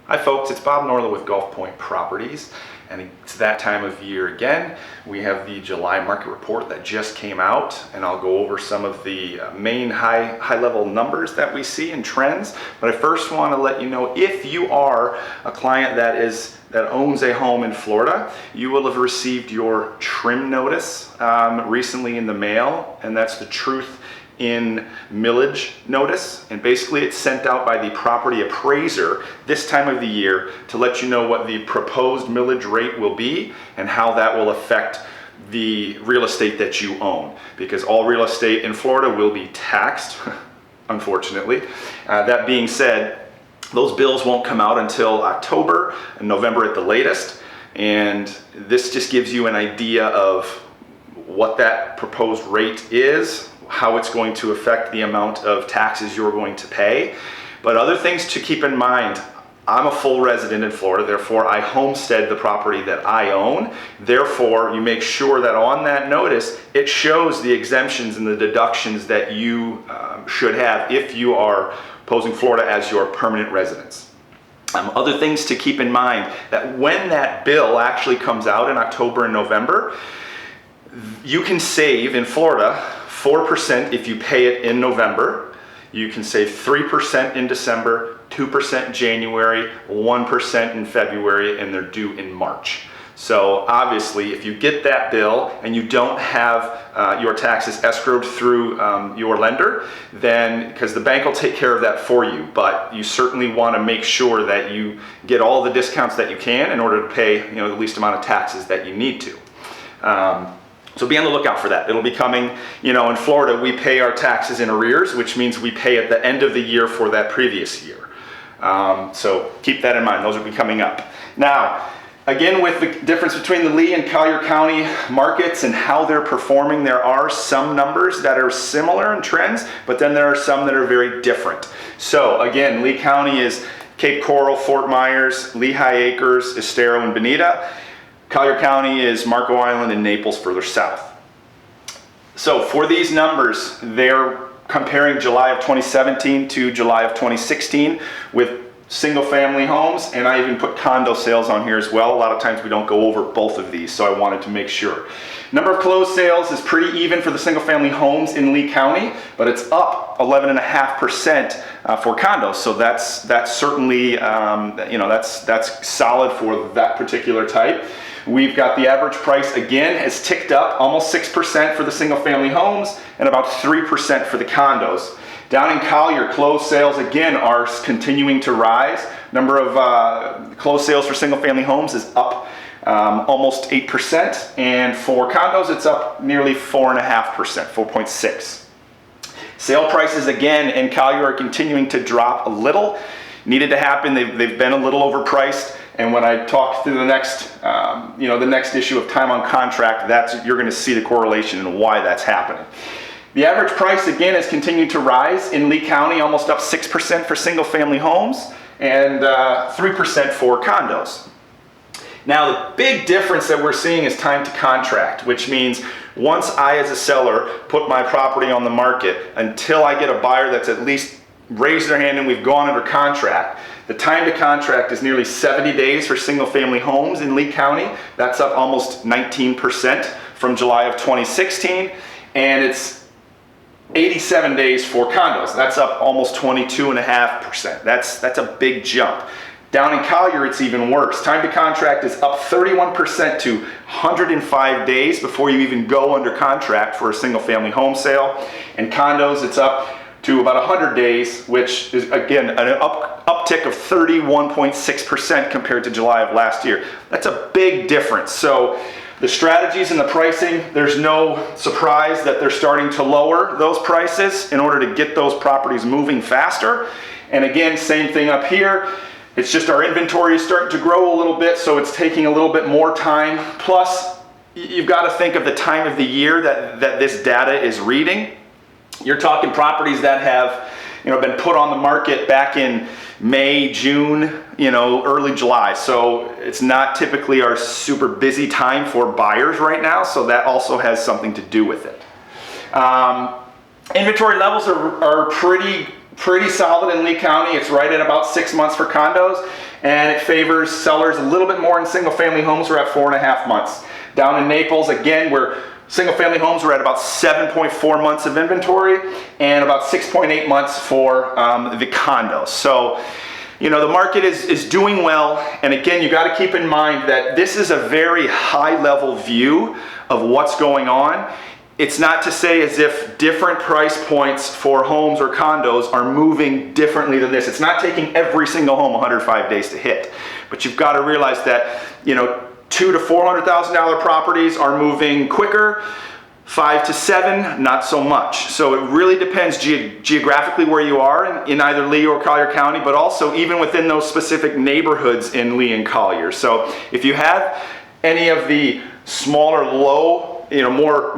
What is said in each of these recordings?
Hi folks, it's Bob Norla with Gulf Point Properties, and it's that time of year again. We have the July market report that just came out, and I'll go over some of the main high level numbers that we see and trends. But I first want to let you know, if you are a client that owns a home in Florida, you will have received your trim notice recently in the mail, and that's the truth in millage notice, and basically it's sent out by the property appraiser this time of the year to let you know what the proposed millage rate will be and how that will affect the real estate that you own, because all real estate in Florida will be taxed unfortunately. That being said, those bills won't come out until October and November at the latest, and this just gives you an idea of what that proposed rate is, how it's going to affect the amount of taxes you're going to pay. But other things to keep in mind: I'm a full resident in Florida, therefore I homestead the property that I own. Therefore, you make sure that on that notice it shows the exemptions and the deductions that you should have if you are posing Florida as your permanent residence. Other things to keep in mind: that when that bill actually comes out in October and November, you can save in Florida 4% if you pay it in November. You can save 3% in December, 2% in January, 1% in February, and they're due in March. So obviously, if you get that bill and you don't have your taxes escrowed through your lender, then, because the bank will take care of that for you, but you certainly want to make sure that you get all the discounts that you can in order to pay the least amount of taxes that you need to. So be on the lookout for that. It'll be coming. In Florida, we pay our taxes in arrears, which means we pay at the end of the year for that previous year. So keep that in mind. Those will be coming up. Now, again, with the difference between the Lee and Collier County markets and how they're performing, there are some numbers that are similar in trends, but then there are some that are very different. So again, Lee County is Cape Coral, Fort Myers, Lehigh Acres, Estero, and Bonita. Collier County is Marco Island and Naples further south. So for these numbers, they're comparing July of 2017 to July of 2016 with single family homes, and I even put condo sales on here as well. A lot of times we don't go over both of these, so I wanted to make sure. Number of closed sales is pretty even for the single family homes in Lee County, but it's up 11.5% for condos. So that's certainly that's solid for that particular type. We've got the average price again has ticked up almost 6% for the single family homes and about 3% for the condos. Down in Collier, closed sales again are continuing to rise. Number of closed sales for single family homes is up almost 8%, and for condos it's up nearly 4.5%, 4.6%. Sale prices again in Collier are continuing to drop a little. Needed to happen. They've been a little overpriced. And when I talk through the next issue of time on contract, you're going to see the correlation and why that's happening. The average price again has continued to rise in Lee County, almost up 6% for single family homes and 3% for condos. Now the big difference that we're seeing is time to contract, which means once I as a seller put my property on the market, until I get a buyer that's at least raised their hand and we've gone under contract, the time to contract is nearly 70 days for single family homes in Lee County. That's up almost 19% from July of 2016, and it's 87 days for condos. That's up almost 22.5%. That's a big jump. Down in Collier, it's even worse. Time to contract is up 31% to 105 days before you even go under contract for a single family home sale. And condos, it's up to about 100 days, which is again an uptick of 31.6% compared to July of last year. That's a big difference. So the strategies and the pricing, there's no surprise that they're starting to lower those prices in order to get those properties moving faster. And again, same thing up here. It's just our inventory is starting to grow a little bit, so it's taking a little bit more time. Plus, you've got to think of the time of the year that this data is reading. You're talking properties that have been put on the market back in May, June, early July. So it's not typically our super busy time for buyers right now. So that also has something to do with it. Inventory levels are pretty pretty solid in Lee County. It's right at about 6 months for condos, and it favors sellers a little bit more in single family homes. We're at 4.5 months. Down in Naples, again, we're single family homes are at about 7.4 months of inventory and about 6.8 months for the condos. So, you know, the market is doing well. And again, you got to keep in mind that this is a very high level view of what's going on. It's not to say as if different price points for homes or condos are moving differently than this. It's not taking every single home 105 days to hit. But you've got to realize that, you know, $200,000 to $400,000 properties are moving quicker. 5 to 7, not so much. So it really depends geographically where you are in either Lee or Collier County, but also even within those specific neighborhoods in Lee and Collier. So if you have any of the smaller, low, you know, more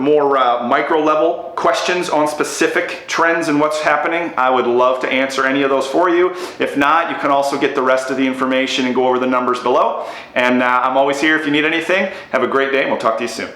micro level questions on specific trends and what's happening, I would love to answer any of those for you. If not, you can also get the rest of the information and go over the numbers below. And I'm always here if you need anything. Have a great day, and we'll talk to you soon.